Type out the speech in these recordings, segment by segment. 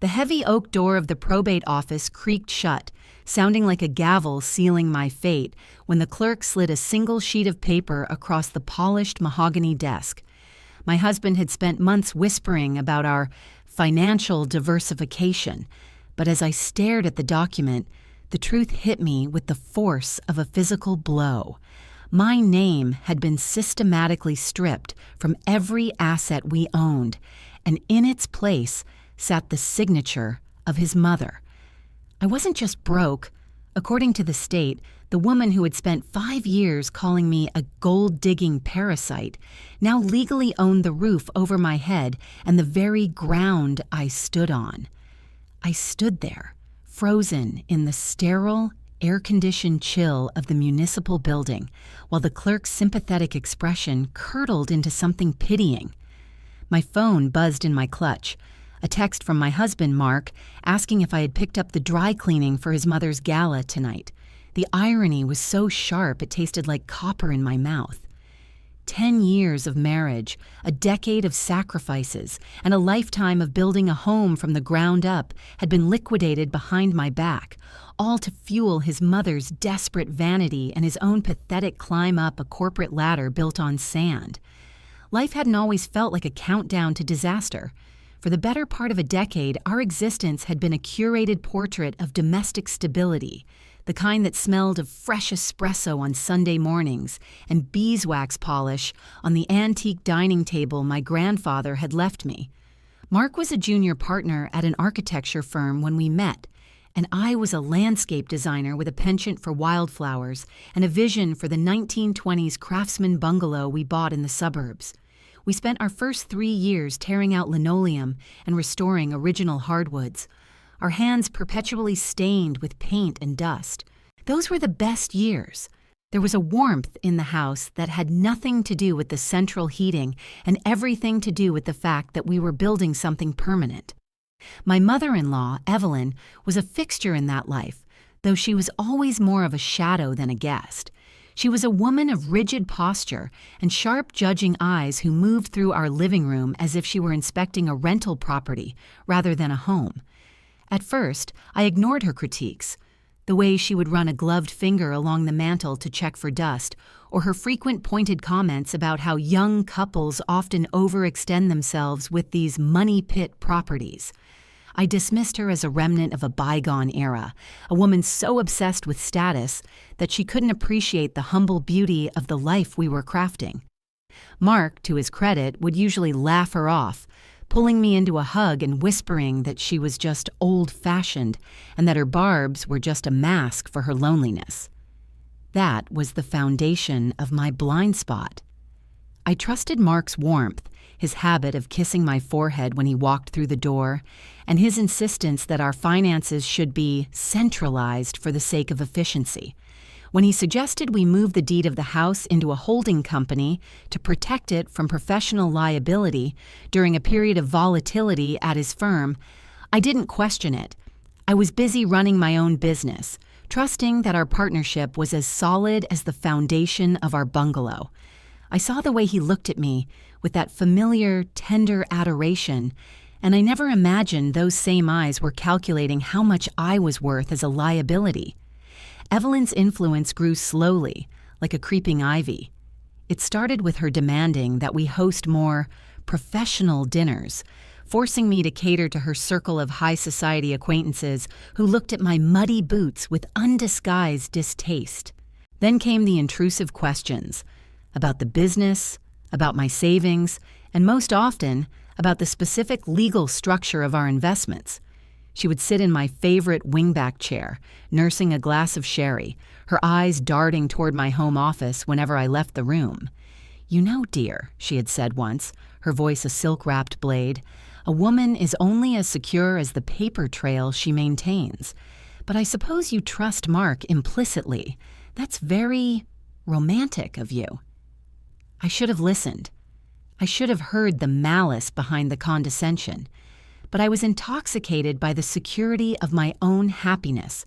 The heavy oak door of the probate office creaked shut, sounding like a gavel sealing my fate when the clerk slid a single sheet of paper across the polished mahogany desk. My husband had spent months whispering about our financial diversification, but as I stared at the document, the truth hit me with the force of a physical blow. My name had been systematically stripped from every asset we owned, and in its place sat the signature of his mother. I wasn't just broke. According to the state, the woman who had spent 5 years calling me a gold-digging parasite now legally owned the roof over my head and the very ground I stood on. I stood there, frozen in the sterile, air-conditioned chill of the municipal building, while the clerk's sympathetic expression curdled into something pitying. My phone buzzed in my clutch. A text from my husband, Mark, asking if I had picked up the dry cleaning for his mother's gala tonight. The irony was so sharp it tasted like copper in my mouth. 10 years of marriage, a decade of sacrifices, and a lifetime of building a home from the ground up had been liquidated behind my back, all to fuel his mother's desperate vanity and his own pathetic climb up a corporate ladder built on sand. Life hadn't always felt like a countdown to disaster. For the better part of a decade, our existence had been a curated portrait of domestic stability, the kind that smelled of fresh espresso on Sunday mornings and beeswax polish on the antique dining table my grandfather had left me. Mark was a junior partner at an architecture firm when we met, and I was a landscape designer with a penchant for wildflowers and a vision for the 1920s craftsman bungalow we bought in the suburbs. We spent our first 3 years tearing out linoleum and restoring original hardwoods, our hands perpetually stained with paint and dust. Those were the best years. There was a warmth in the house that had nothing to do with the central heating and everything to do with the fact that we were building something permanent. My mother-in-law, Evelyn, was a fixture in that life, though she was always more of a shadow than a guest. She was a woman of rigid posture and sharp judging eyes who moved through our living room as if she were inspecting a rental property rather than a home. At first, I ignored her critiques, the way she would run a gloved finger along the mantel to check for dust, or her frequent pointed comments about how young couples often overextend themselves with these money pit properties. I dismissed her as a remnant of a bygone era, a woman so obsessed with status that she couldn't appreciate the humble beauty of the life we were crafting. Mark, to his credit, would usually laugh her off, pulling me into a hug and whispering that she was just old-fashioned and that her barbs were just a mask for her loneliness. That was the foundation of my blind spot. I trusted Mark's warmth, his habit of kissing my forehead when he walked through the door, and his insistence that our finances should be centralized for the sake of efficiency. When he suggested we move the deed of the house into a holding company to protect it from professional liability during a period of volatility at his firm, I didn't question it. I was busy running my own business, trusting that our partnership was as solid as the foundation of our bungalow. I saw the way he looked at me with that familiar, tender adoration, and I never imagined those same eyes were calculating how much I was worth as a liability. Evelyn's influence grew slowly, like a creeping ivy. It started with her demanding that we host more professional dinners, forcing me to cater to her circle of high society acquaintances who looked at my muddy boots with undisguised distaste. Then came the intrusive questions about the business, about my savings, and most often, about the specific legal structure of our investments. She would sit in my favorite wingback chair, nursing a glass of sherry, her eyes darting toward my home office whenever I left the room. "You know, dear," she had said once, her voice a silk-wrapped blade, "a woman is only as secure as the paper trail she maintains. But I suppose you trust Mark implicitly. That's very romantic of you." I should have listened. I should have heard the malice behind the condescension. But I was intoxicated by the security of my own happiness,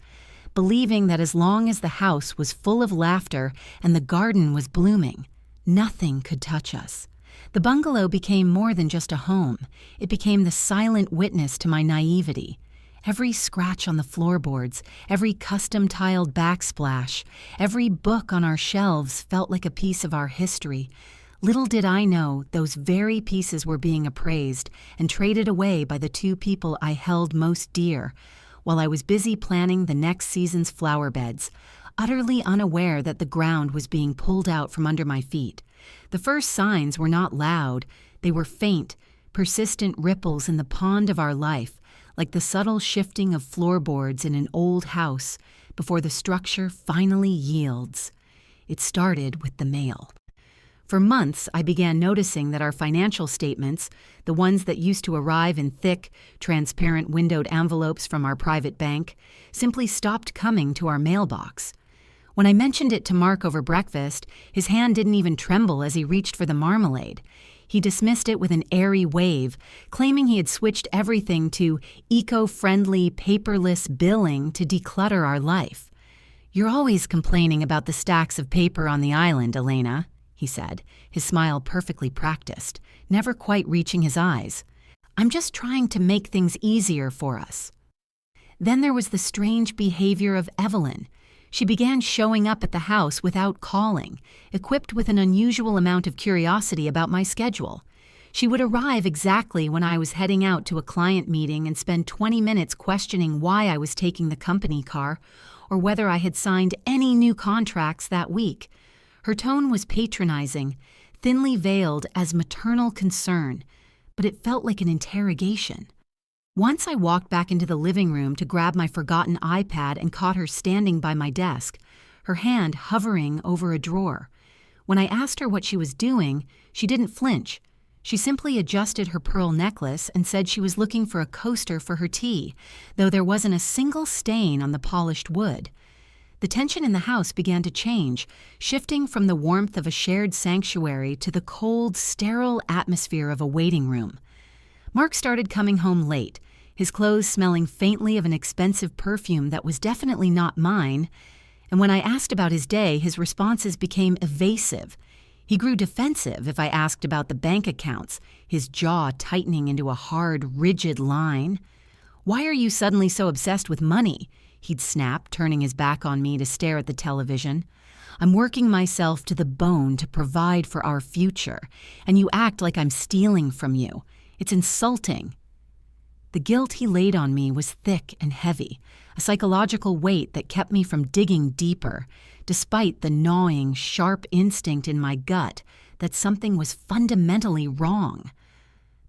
believing that as long as the house was full of laughter and the garden was blooming, nothing could touch us. The bungalow became more than just a home. It became the silent witness to my naivety. Every scratch on the floorboards, every custom-tiled backsplash, every book on our shelves felt like a piece of our history. Little did I know those very pieces were being appraised and traded away by the two people I held most dear, while I was busy planning the next season's flower beds, utterly unaware that the ground was being pulled out from under my feet. The first signs were not loud. They were faint, persistent ripples in the pond of our life, like the subtle shifting of floorboards in an old house before the structure finally yields. It started with the mail. For months, I began noticing that our financial statements, the ones that used to arrive in thick, transparent windowed envelopes from our private bank, simply stopped coming to our mailbox. When I mentioned it to Mark over breakfast, his hand didn't even tremble as he reached for the marmalade. He dismissed it with an airy wave, claiming he had switched everything to eco-friendly, paperless billing to declutter our life. "You're always complaining about the stacks of paper on the island, Elena," he said, his smile perfectly practiced, never quite reaching his eyes. "I'm just trying to make things easier for us." Then there was the strange behavior of Evelyn. She began showing up at the house without calling, equipped with an unusual amount of curiosity about my schedule. She would arrive exactly when I was heading out to a client meeting and spend 20 minutes questioning why I was taking the company car or whether I had signed any new contracts that week. Her tone was patronizing, thinly veiled as maternal concern, but it felt like an interrogation. Once I walked back into the living room to grab my forgotten iPad and caught her standing by my desk, her hand hovering over a drawer. When I asked her what she was doing, she didn't flinch. She simply adjusted her pearl necklace and said she was looking for a coaster for her tea, though there wasn't a single stain on the polished wood. The tension in the house began to change, shifting from the warmth of a shared sanctuary to the cold, sterile atmosphere of a waiting room. Mark started coming home late, his clothes smelling faintly of an expensive perfume that was definitely not mine, and when I asked about his day, his responses became evasive. He grew defensive if I asked about the bank accounts, his jaw tightening into a hard, rigid line. "Why are you suddenly so obsessed with money?" he'd snap, turning his back on me to stare at the television. "I'm working myself to the bone to provide for our future, and you act like I'm stealing from you. It's insulting." The guilt he laid on me was thick and heavy, a psychological weight that kept me from digging deeper, despite the gnawing, sharp instinct in my gut that something was fundamentally wrong.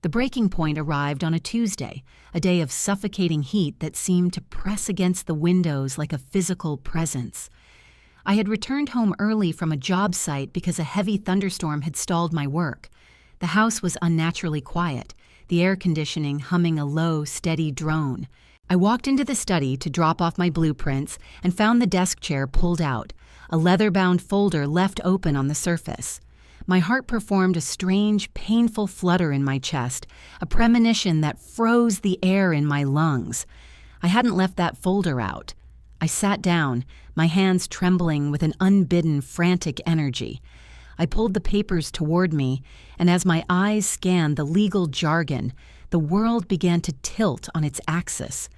The breaking point arrived on a Tuesday, a day of suffocating heat that seemed to press against the windows like a physical presence. I had returned home early from a job site because a heavy thunderstorm had stalled my work. The house was unnaturally quiet, the air conditioning humming a low, steady drone. I walked into the study to drop off my blueprints and found the desk chair pulled out, a leather-bound folder left open on the surface. My heart performed a strange, painful flutter in my chest, a premonition that froze the air in my lungs. I hadn't left that folder out. I sat down, my hands trembling with an unbidden, frantic energy. I pulled the papers toward me, and as my eyes scanned the legal jargon, the world began to tilt on its axis.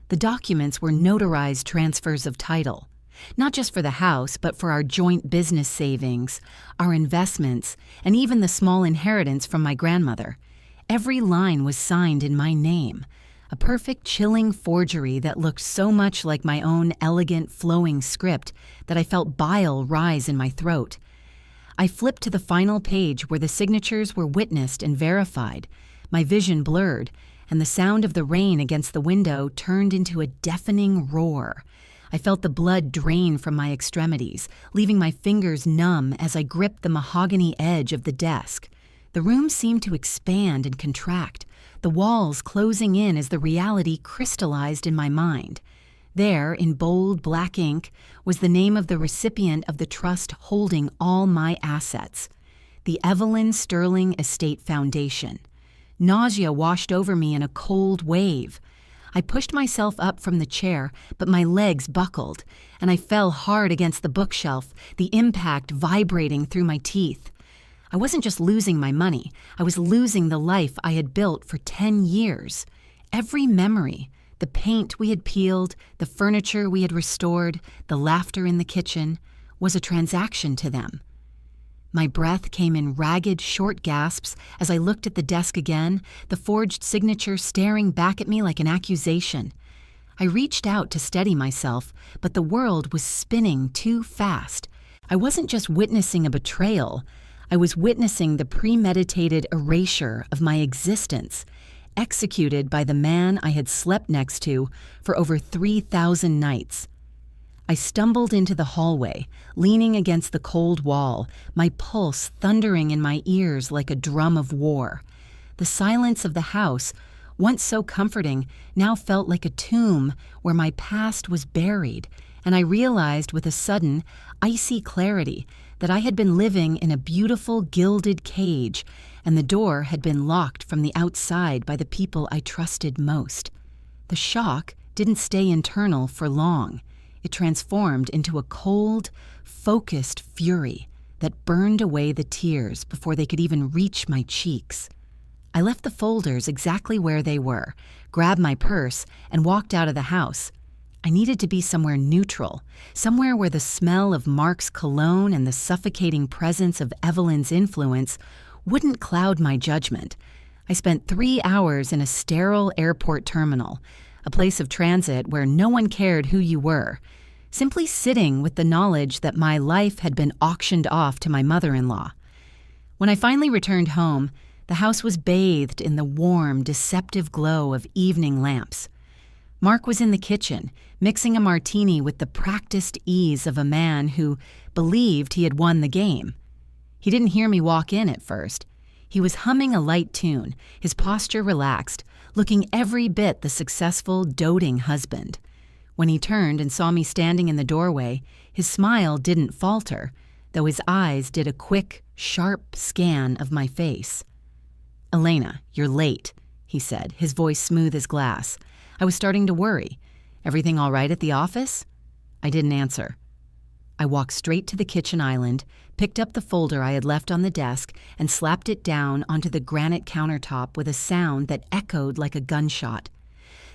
The documents were notarized transfers of title, not just for the house, but for our joint business savings, our investments, and even the small inheritance from my grandmother. Every line was signed in my name, a perfect, chilling forgery that looked so much like my own elegant, flowing script that I felt bile rise in my throat. I flipped to the final page where the signatures were witnessed and verified. My vision blurred, and the sound of the rain against the window turned into a deafening roar. I felt the blood drain from my extremities, leaving my fingers numb as I gripped the mahogany edge of the desk. The room seemed to expand and contract, the walls closing in as the reality crystallized in my mind. There, in bold black ink, was the name of the recipient of the trust holding all my assets, the Evelyn Sterling Estate Foundation. Nausea washed over me in a cold wave. I pushed myself up from the chair, but my legs buckled, and I fell hard against the bookshelf, the impact vibrating through my teeth. I wasn't just losing my money, I was losing the life I had built for 10 years. Every memory, the paint we had peeled, the furniture we had restored, the laughter in the kitchen, was a transaction to them. My breath came in ragged, short gasps as I looked at the desk again, the forged signature staring back at me like an accusation. I reached out to steady myself, but the world was spinning too fast. I wasn't just witnessing a betrayal, I was witnessing the premeditated erasure of my existence, executed by the man I had slept next to for over 3,000 nights. I stumbled into the hallway, leaning against the cold wall, my pulse thundering in my ears like a drum of war. The silence of the house, once so comforting, now felt like a tomb where my past was buried, and I realized with a sudden, icy clarity that I had been living in a beautiful gilded cage, and the door had been locked from the outside by the people I trusted most. The shock didn't stay internal for long. It transformed into a cold, focused fury that burned away the tears before they could even reach my cheeks. I left the folders exactly where they were, grabbed my purse, and walked out of the house. I needed to be somewhere neutral, somewhere where the smell of Mark's cologne and the suffocating presence of Evelyn's influence wouldn't cloud my judgment. I spent 3 hours in a sterile airport terminal, a place of transit where no one cared who you were, simply sitting with the knowledge that my life had been auctioned off to my mother-in-law. When I finally returned home, the house was bathed in the warm, deceptive glow of evening lamps. Mark was in the kitchen, mixing a martini with the practiced ease of a man who believed he had won the game. He didn't hear me walk in at first. He was humming a light tune, his posture relaxed, looking every bit the successful, doting husband. When he turned and saw me standing in the doorway, his smile didn't falter, though his eyes did a quick, sharp scan of my face. "Elena, you're late," he said, his voice smooth as glass. I was starting to worry. "Everything all right at the office?" I didn't answer. I walked straight to the kitchen island, picked up the folder I had left on the desk, and slapped it down onto the granite countertop with a sound that echoed like a gunshot.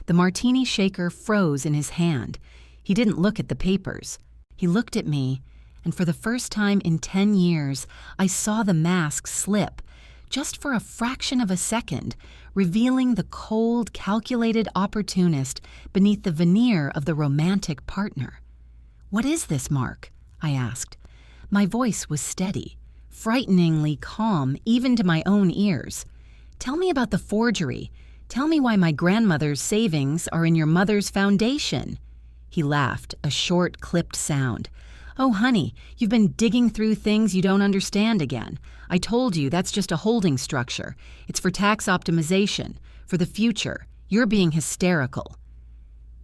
The martini shaker froze in his hand. He didn't look at the papers. He looked at me, and for the first time in 10 years, I saw the mask slip, just for a fraction of a second, revealing the cold, calculated opportunist beneath the veneer of the romantic partner. "What is this, Mark?" I asked. My voice was steady, frighteningly calm even to my own ears. "Tell me about the forgery. Tell me why my grandmother's savings are in your mother's foundation." He laughed, a short, clipped sound. "Oh, honey, you've been digging through things you don't understand again. I told you that's just a holding structure. It's for tax optimization, for the future. You're being hysterical."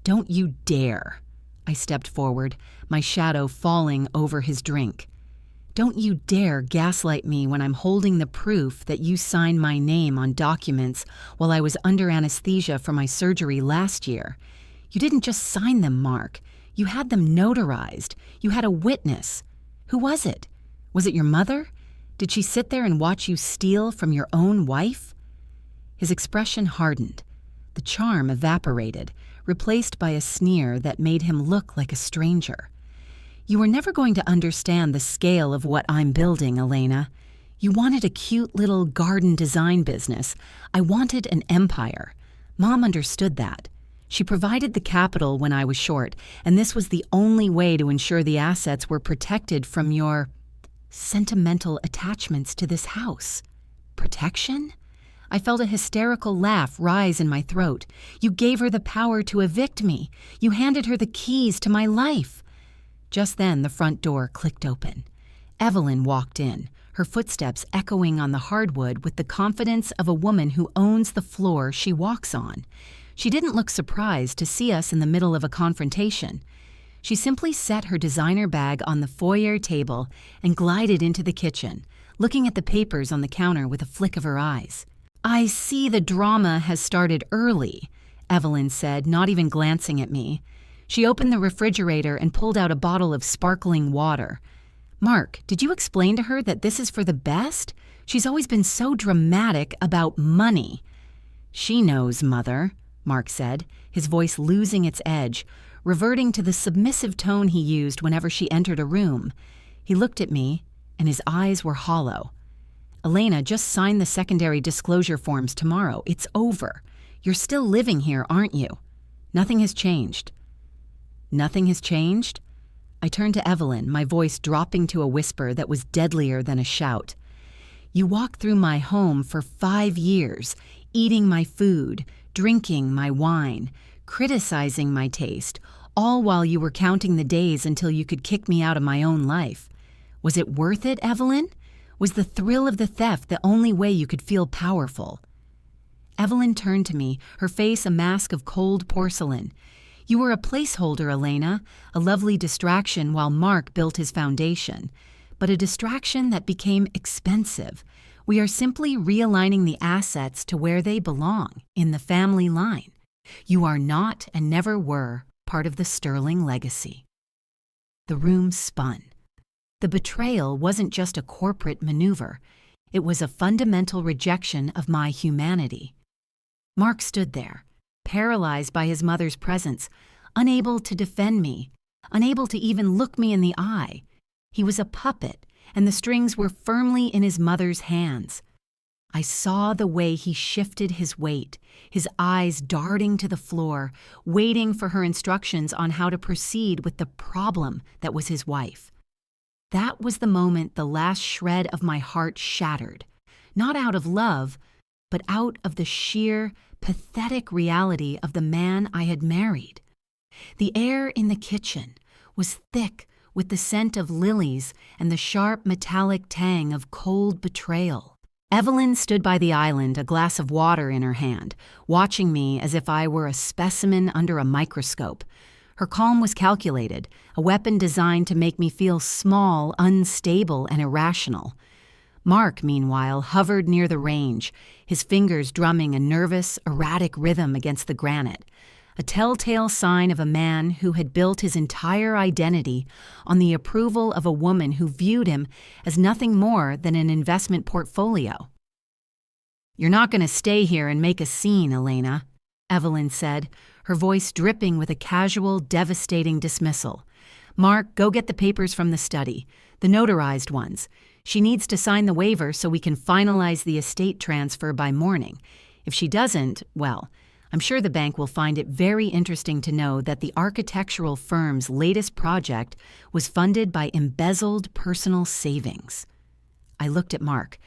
"Don't you dare." I stepped forward, my shadow falling over his drink. "Don't you dare gaslight me when I'm holding the proof that you signed my name on documents while I was under anesthesia for my surgery last year. You didn't just sign them, Mark. You had them notarized. You had a witness. Who was it? Was it your mother? Did she sit there and watch you steal from your own wife?" His expression hardened. The charm evaporated, replaced by a sneer that made him look like a stranger. "You were never going to understand the scale of what I'm building, Elena. You wanted a cute little garden design business. I wanted an empire. Mom understood that. She provided the capital when I was short, and this was the only way to ensure the assets were protected from your sentimental attachments to this house." "Protection?" I felt a hysterical laugh rise in my throat. "You gave her the power to evict me. You handed her the keys to my life." Just then the front door clicked open. Evelyn walked in, her footsteps echoing on the hardwood with the confidence of a woman who owns the floor she walks on. She didn't look surprised to see us in the middle of a confrontation. She simply set her designer bag on the foyer table and glided into the kitchen, looking at the papers on the counter with a flick of her eyes. "I see the drama has started early," Evelyn said, not even glancing at me. She opened the refrigerator and pulled out a bottle of sparkling water. Mark, did you explain to her that this is for the best? She's always been so dramatic about money. She knows, Mother, Mark said, his voice losing its edge, reverting to the submissive tone he used whenever she entered a room. He looked at me, and his eyes were hollow. Elena, just sign the secondary disclosure forms tomorrow. It's over. You're still living here, aren't you? Nothing has changed. Nothing has changed? I turned to Evelyn, my voice dropping to a whisper that was deadlier than a shout. You walked through my home for 5 years, eating my food, drinking my wine, criticizing my taste, all while you were counting the days until you could kick me out of my own life. Was it worth it, Evelyn? Was the thrill of the theft the only way you could feel powerful? Evelyn turned to me, her face a mask of cold porcelain. You were a placeholder, Elena, a lovely distraction while Mark built his foundation, but a distraction that became expensive. We are simply realigning the assets to where they belong, in the family line. You are not and never were part of the Sterling legacy. The room spun. The betrayal wasn't just a corporate maneuver. It was a fundamental rejection of my humanity. Mark stood there, paralyzed by his mother's presence, unable to defend me, unable to even look me in the eye. He was a puppet, and the strings were firmly in his mother's hands. I saw the way he shifted his weight, his eyes darting to the floor, waiting for her instructions on how to proceed with the problem that was his wife. That was the moment the last shred of my heart shattered, not out of love, but out of the sheer, pathetic reality of the man I had married. The air in the kitchen was thick with the scent of lilies and the sharp metallic tang of cold betrayal. Evelyn stood by the island, a glass of water in her hand, watching me as if I were a specimen under a microscope. Her calm was calculated, a weapon designed to make me feel small, unstable, and irrational. Mark, meanwhile, hovered near the range, his fingers drumming a nervous, erratic rhythm against the granite, a telltale sign of a man who had built his entire identity on the approval of a woman who viewed him as nothing more than an investment portfolio. You're not going to stay here and make a scene, Elena, Evelyn said, her voice dripping with a casual, devastating dismissal. Mark, go get the papers from the study, the notarized ones. She needs to sign the waiver so we can finalize the estate transfer by morning. If she doesn't, well, I'm sure the bank will find it very interesting to know that the architectural firm's latest project was funded by embezzled personal savings. I looked at Mark,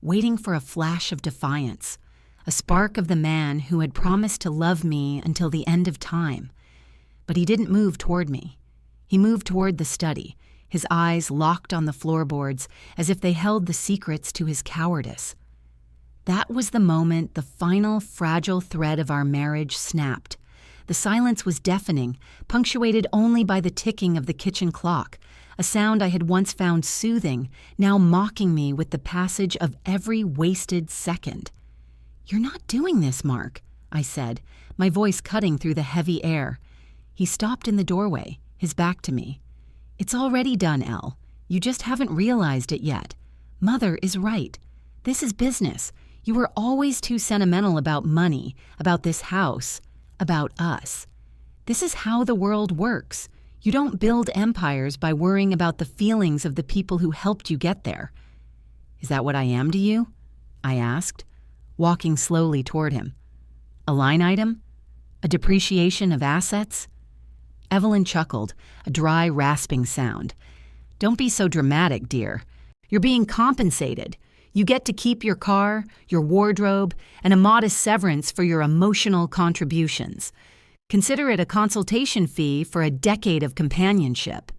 waiting for a flash of defiance, a spark of the man who had promised to love me until the end of time. But he didn't move toward me. He moved toward the study, his eyes locked on the floorboards as if they held the secrets to his cowardice. That was the moment the final fragile thread of our marriage snapped. The silence was deafening, punctuated only by the ticking of the kitchen clock, a sound I had once found soothing, now mocking me with the passage of every wasted second. You're not doing this, Mark, I said, my voice cutting through the heavy air. He stopped in the doorway, his back to me. It's already done, Elle. You just haven't realized it yet. Mother is right. This is business. You were always too sentimental about money, about this house, about us. This is how the world works. You don't build empires by worrying about the feelings of the people who helped you get there. Is that what I am to you? I asked, walking slowly toward him. A line item? A depreciation of assets? Evelyn chuckled, a dry, rasping sound. Don't be so dramatic, dear. You're being compensated. You get to keep your car, your wardrobe, and a modest severance for your emotional contributions. Consider it a consultation fee for a decade of companionship.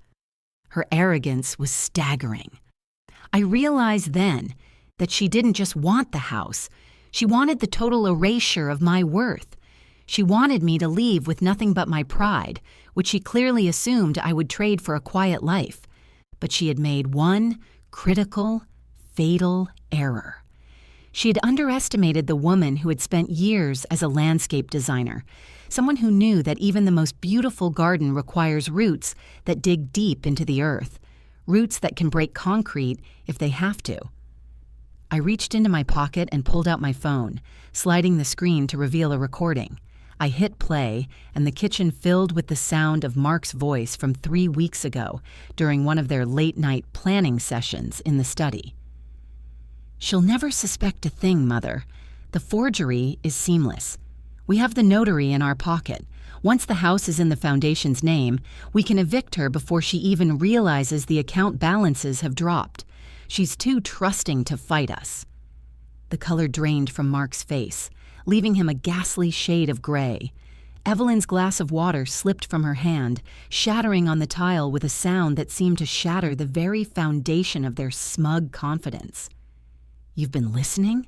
Her arrogance was staggering. I realized then that she didn't just want the house. She wanted the total erasure of my worth. She wanted me to leave with nothing but my pride, which she clearly assumed I would trade for a quiet life. But she had made one critical, fatal error. She had underestimated the woman who had spent years as a landscape designer, someone who knew that even the most beautiful garden requires roots that dig deep into the earth, roots that can break concrete if they have to. I reached into my pocket and pulled out my phone, sliding the screen to reveal a recording. I hit play, and the kitchen filled with the sound of Mark's voice from 3 weeks ago during one of their late-night planning sessions in the study. "She'll never suspect a thing, Mother. The forgery is seamless. We have the notary in our pocket. Once the house is in the foundation's name, we can evict her before she even realizes the account balances have dropped. She's too trusting to fight us." The color drained from Mark's face, leaving him a ghastly shade of gray. Evelyn's glass of water slipped from her hand, shattering on the tile with a sound that seemed to shatter the very foundation of their smug confidence. "You've been listening?"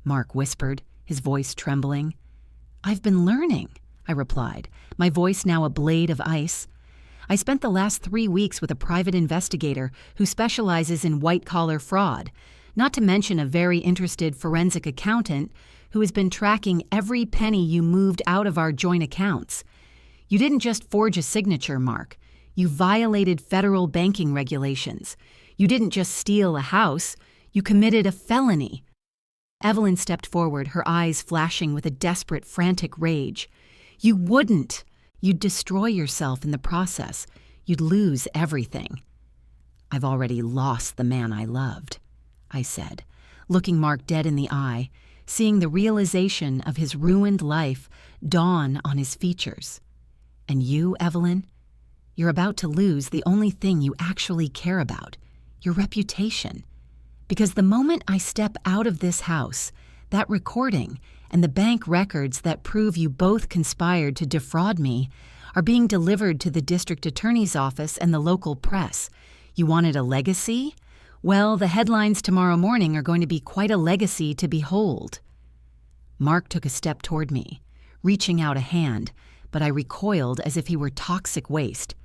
Mark whispered, his voice trembling. "I've been learning," I replied, my voice now a blade of ice. "I spent the last 3 weeks with a private investigator who specializes in white-collar fraud, not to mention a very interested forensic accountant who has been tracking every penny you moved out of our joint accounts. You didn't just forge a signature, Mark. You violated federal banking regulations. You didn't just steal a house. You committed a felony." Evelyn stepped forward, her eyes flashing with a desperate, frantic rage. "You wouldn't. You'd destroy yourself in the process. You'd lose everything." "I've already lost the man I loved," I said, looking Mark dead in the eye, seeing the realization of his ruined life dawn on his features. "And you, Evelyn? You're about to lose the only thing you actually care about, your reputation. Because the moment I step out of this house, that recording and the bank records that prove you both conspired to defraud me are being delivered to the district attorney's office and the local press. You wanted a legacy? Well, the headlines tomorrow morning are going to be quite a legacy to behold." Mark took a step toward me, reaching out a hand, but I recoiled as if he were toxic waste.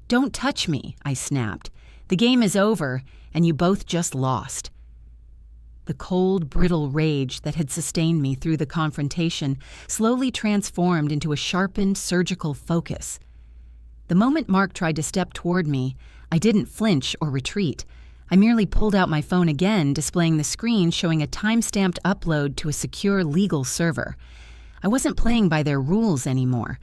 "Don't touch me," I snapped. "The game is over, and you both just lost." The cold, brittle rage that had sustained me through the confrontation slowly transformed into a sharpened, surgical focus. The moment Mark tried to step toward me, I didn't flinch or retreat. I merely pulled out my phone again, displaying the screen showing a time-stamped upload to a secure legal server. I wasn't playing by their rules anymore.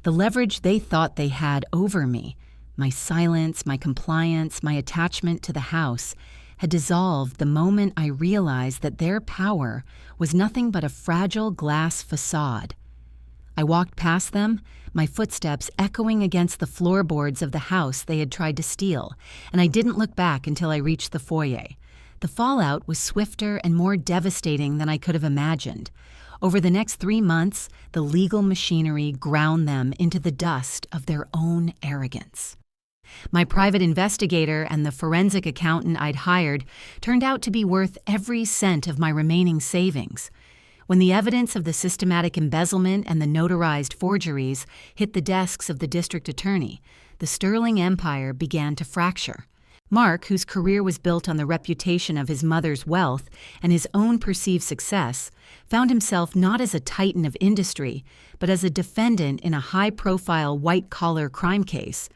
The leverage they thought they had over me, my silence, my compliance, my attachment to the house, had dissolved the moment I realized that their power was nothing but a fragile glass facade. I walked past them, my footsteps echoing against the floorboards of the house they had tried to steal, and I didn't look back until I reached the foyer. The fallout was swifter and more devastating than I could have imagined. Over the next 3 months, the legal machinery ground them into the dust of their own arrogance. My private investigator and the forensic accountant I'd hired turned out to be worth every cent of my remaining savings. When the evidence of the systematic embezzlement and the notarized forgeries hit the desks of the district attorney, the Sterling empire began to fracture. Mark, whose career was built on the reputation of his mother's wealth and his own perceived success, found himself not as a titan of industry, but as a defendant in a high-profile white-collar crime case.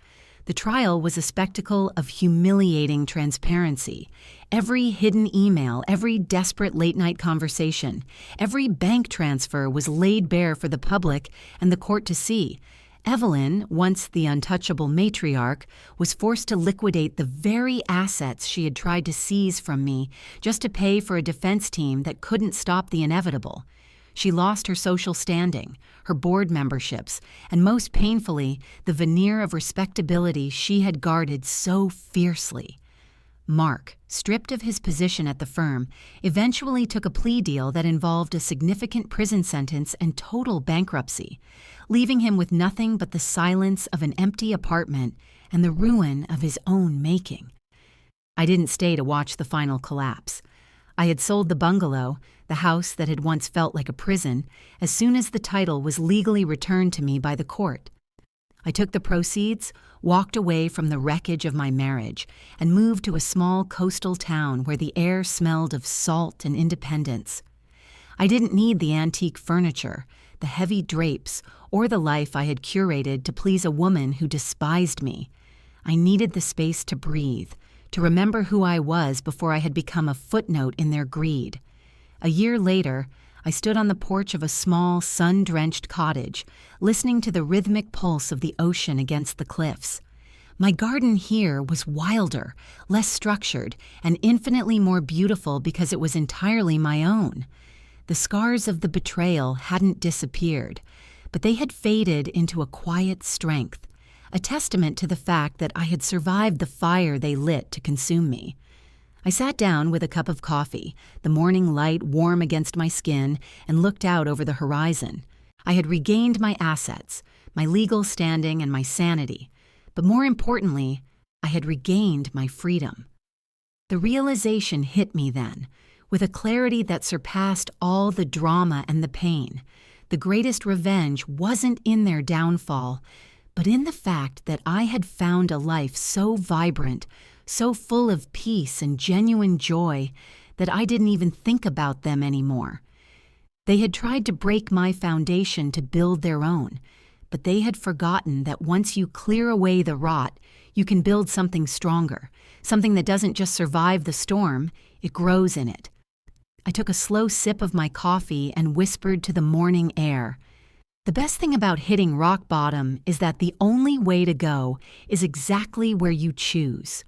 The trial was a spectacle of humiliating transparency. Every hidden email, every desperate late-night conversation, every bank transfer was laid bare for the public and the court to see. Evelyn, once the untouchable matriarch, was forced to liquidate the very assets she had tried to seize from me just to pay for a defense team that couldn't stop the inevitable. She lost her social standing, her board memberships, and most painfully, the veneer of respectability she had guarded so fiercely. Mark, stripped of his position at the firm, eventually took a plea deal that involved a significant prison sentence and total bankruptcy, leaving him with nothing but the silence of an empty apartment and the ruin of his own making. I didn't stay to watch the final collapse. I had sold the bungalow, the house that had once felt like a prison, as soon as the title was legally returned to me by the court. I took the proceeds, walked away from the wreckage of my marriage, and moved to a small coastal town where the air smelled of salt and independence. I didn't need the antique furniture, the heavy drapes, or the life I had curated to please a woman who despised me. I needed the space to breathe, to remember who I was before I had become a footnote in their greed. A year later, I stood on the porch of a small, sun-drenched cottage, listening to the rhythmic pulse of the ocean against the cliffs. My garden here was wilder, less structured, and infinitely more beautiful because it was entirely my own. The scars of the betrayal hadn't disappeared, but they had faded into a quiet strength, a testament to the fact that I had survived the fire they lit to consume me. I sat down with a cup of coffee, the morning light warm against my skin, and looked out over the horizon. I had regained my assets, my legal standing, and my sanity. But more importantly, I had regained my freedom. The realization hit me then, with a clarity that surpassed all the drama and the pain. The greatest revenge wasn't in their downfall, but in the fact that I had found a life so vibrant, so full of peace and genuine joy, that I didn't even think about them anymore. They had tried to break my foundation to build their own, but they had forgotten that once you clear away the rot, you can build something stronger, something that doesn't just survive the storm, it grows in it. I took a slow sip of my coffee and whispered to the morning air, "The best thing about hitting rock bottom is that the only way to go is exactly where you choose."